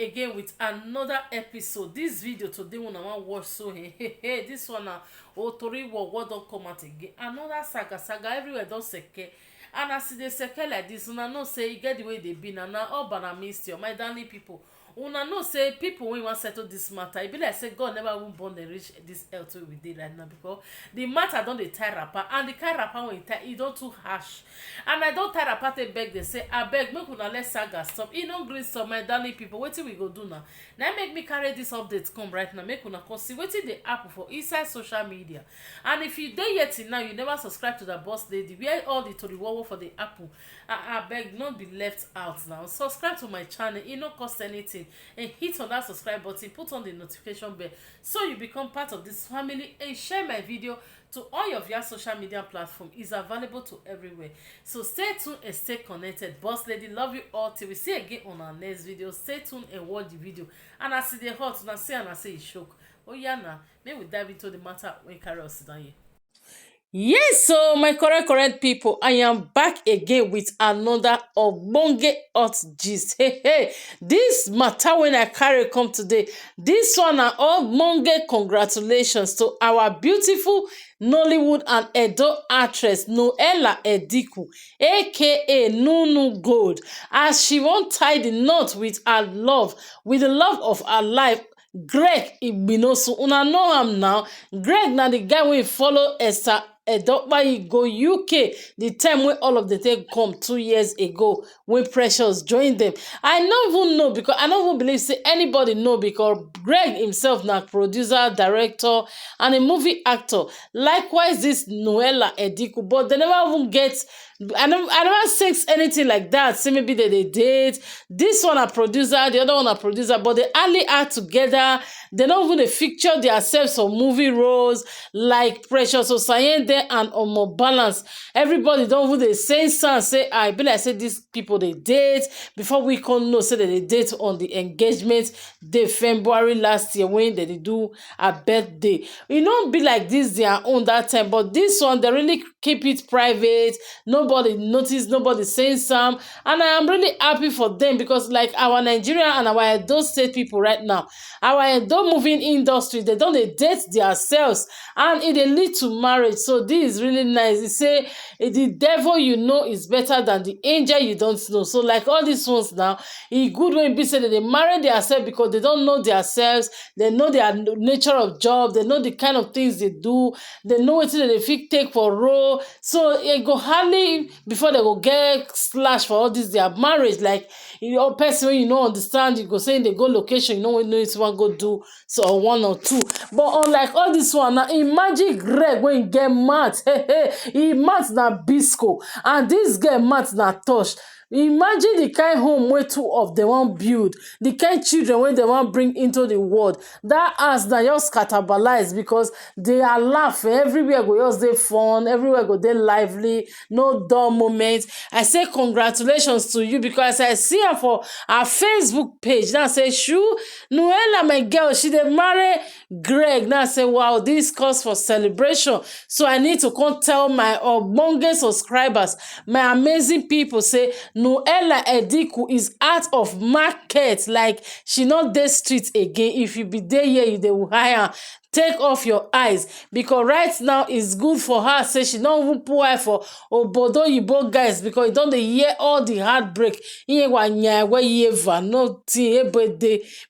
again with another episode. This video today when I want watch so hey this one na Tori what don come out again. Another saga everywhere don seke. And as e dey seke like this, una know say e get the way they be na all bana mistake. My darling people, una know say people wey wan settle this matter, e be like say God never even born dem reach this health wey we dey right now, because the matter don dey tie wrapper, and the kind wrapper wey e tie e don too harsh. And I don tie wrapper take beg dey say abeg make una let saga stop. E no gree stop. My darling people, wetin we go do now? Na make me carry this update come right now, make una come see wetin dey happen for inside social media. And if you dey here till now, you never subscribe to the Boss Lady where all the tori wowo for the happen, abeg no be left out now. Subscribe to my channel, e no cost anything, and hit on that subscribe button, put on the notification bell so you become part of this family, and share my video to all of your social media platform. Is available to everywhere, so stay tuned and stay connected. Boss Lady love you all till we see again on our next video. Stay tuned and watch the video, and as e dey hot una see and I say e choke. Oh yeah, now may we dive into the matter when carry us down here. Yes, so my correct people, I am back again with another ogbonge hot gist. Hey, this matter when I carry come today, this one na ogbonge congratulations to our beautiful Nollywood and Edo actress Noella Ediku, aka Nunu Gold, as she wan tie the knot with the love of her life, Greg Igbinosu. Una know am now. Greg na the guy wey follow Esther Edokpayi go UK the time when all of the thing come 2 years ago when Precious joined them. I no even know, because I don't even believe say anybody know, because Greg himself na producer, director and a movie actor. Likewise this Noella Ediku, but they never even get, I never sex anything like that. Say maybe they date. This one a producer, the other one a producer, but they hardly act together. They don't even feature themselves on movie roles like Precious Osayende and Omo Balance. Everybody don't even the same sound say I be like say these people they date before we can know say that they date on the engagement day February last year when they do a birthday. You know, be like this their own that time, but this one they really keep it private. Nobody notice, nobody saying some, and I am really happy for them, because like our Nigeria and our Edo state people right now, our Edo moving industry, they don't they date themselves and it dey lead to marriage. So this is really nice. They say the devil you know is better than the angel you don't know. So like all these ones now, e good when be say that they marry themselves because they don't know themselves, they know their nature of job, they know the kind of things they do, they know what they fit take for role. So it go hardly before they go get slash for all this their marriage. Like your person when you know understand, you go say they go location, you know when it's one go do so one or two. But unlike all this one now, imagine Greg when you get mad, he mad na Bisco, and this girl mad na Tosh. Imagine the kind home where two of them want build, the kind children when they want bring into the world. That house na just catabolize, because they are laughing everywhere. Go just they fun everywhere. Go they lively, no dull moments. I say congratulations to you, because I see her for our Facebook page. Now say, "Shoo, Noella, my girl, she dey marry Greg." Now say, "Wow, this calls for celebration." So I need to come tell my ogbonge subscribers, my amazing people, say Noella Ediku is out of market. Like she not dey street again. If you be there here, you dey hire. Take off your eyes, because right now it's good for her. Say she don't even put eye for obodo yibo guys, because you don't dey hear all the heartbreak.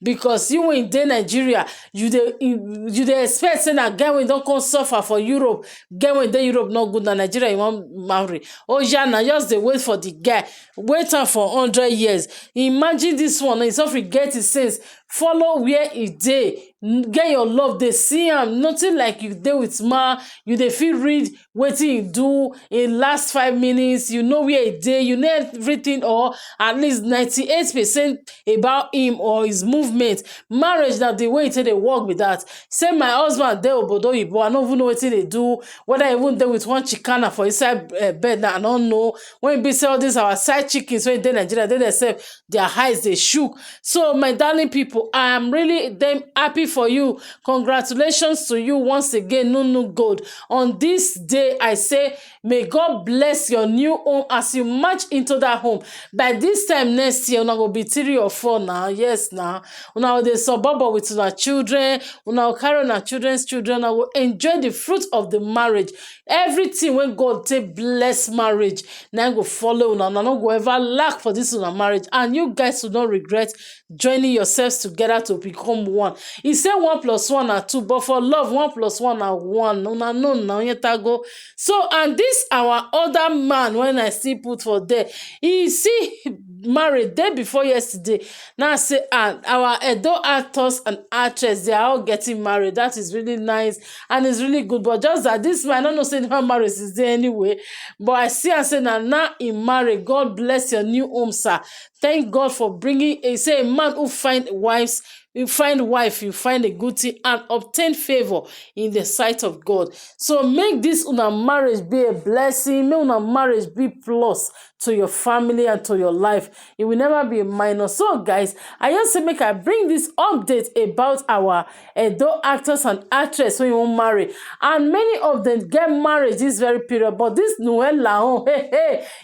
Because you in dey Nigeria, you dey expect say na guy when don't come suffer for Europe. Guy when dey Europe not good, na Nigeria you want marry. Oh yeah, now just dey wait for the guy. Wait for 100 years. Imagine this one. It's not forget his sense. Follow where he dey. Get your love. They see him. Nothing like you dey with ma. You dey feel read wetin he do in last 5 minutes. You know where he dey. You know everything, or at least 98% about him or his movement. Marriage na the way they work with that. Say my husband dey obodo yibo. I don't even know wetin they do. Whether I even dey with one chicana for inside bed now, I don't know. When be say all these our side chickens when they Nigeria, they themselves their eyes they shook. So my darling people, I am really happy for you. Congratulations. congratulations to you once again, Nunu Gold. On this day, I say, may God bless your new home as you march into that home. By this time next year, una go be 3 or 4 now. Yes, now. Una dey suburb with una children, una go carry una children's children, una go enjoy the fruit of the marriage. Everything when God take bless marriage, now go follow una. Una no go ever lack for this una marriage. And you guys will not regret joining yourselves together to become one. He said 1 + 1 are 2, but for love, 1 + 1 are 1. Una know now, go. So, and this our other man, when I see put for there, he see married day before yesterday. Now I say, and our Edo actors and actresses, they are all getting married. That is really nice and it's really good. But just that this man, I don't know say how marriage is there anyway. But I see and say now in marriage, God bless your new home, sir. Thank God for bringing a man who find wives. You find wife, you find a good thing and obtain favor in the sight of God. So make this una marriage be a blessing. Make una marriage be plus to your family and to your life. It will never be a minus. So guys, I just say make I bring this update about our Edo actors and actresses when you won't marry. And many of them get married this very period. But this Noel Laon,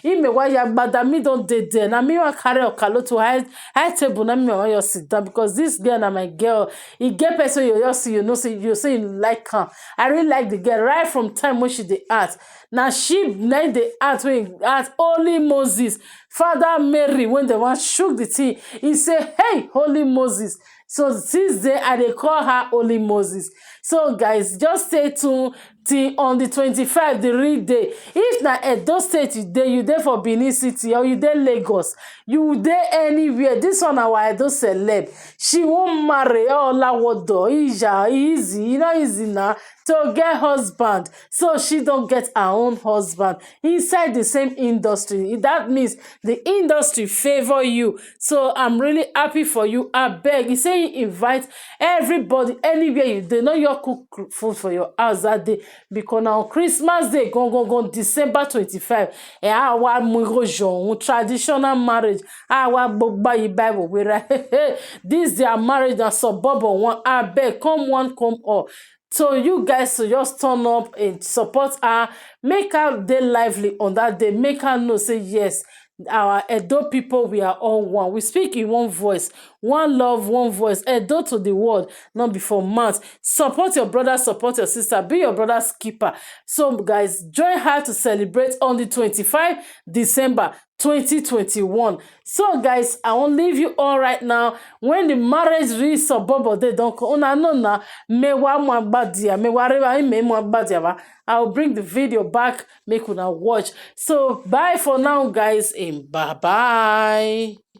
he may why ya badami don't date there. Na me want carry okalo to high table. Na me want you sit down because this girl na my girl. He get person you just see, you say you like her. I really like the girl right from time when she the art. Now she named the art when art Holy Moses, Father Mary, when the one shook the tea, he said, hey, Holy Moses. So since day I they call her Holy Moses. So guys, just stay tuned till on the 25th, the real day. If na Edo State you there for Benin City or you there Lagos, you there anywhere. This one our Edo celeb. She won't marry Olawodo. Easy, you know easy now to get husband. So she don't get her own husband inside the same industry. That means the industry favor you. So I'm really happy for you. I beg. He say he invite everybody anywhere you dey. Know your cook food for your house that day. Because now Christmas Day, go December 25. Our traditional marriage. Our Bible. This their marriage and suburb one. I beg, come one, come all. So you guys so just turn up and support her. Make her day lively on that day. Make her know, say yes. Our Edo people, we are all one. We speak in one voice, one love, one voice. Edo to the world, not before months. Support your brother, support your sister. Be your brother's keeper. So guys, join her to celebrate on the 25th December 2021. So guys, I won't leave you all right now. When the marriage reach suburb, they don't call una no na mewa mwabadia mewareba me mwabadia. I'll bring the video back, make una watch. So bye for now, guys, and bye bye.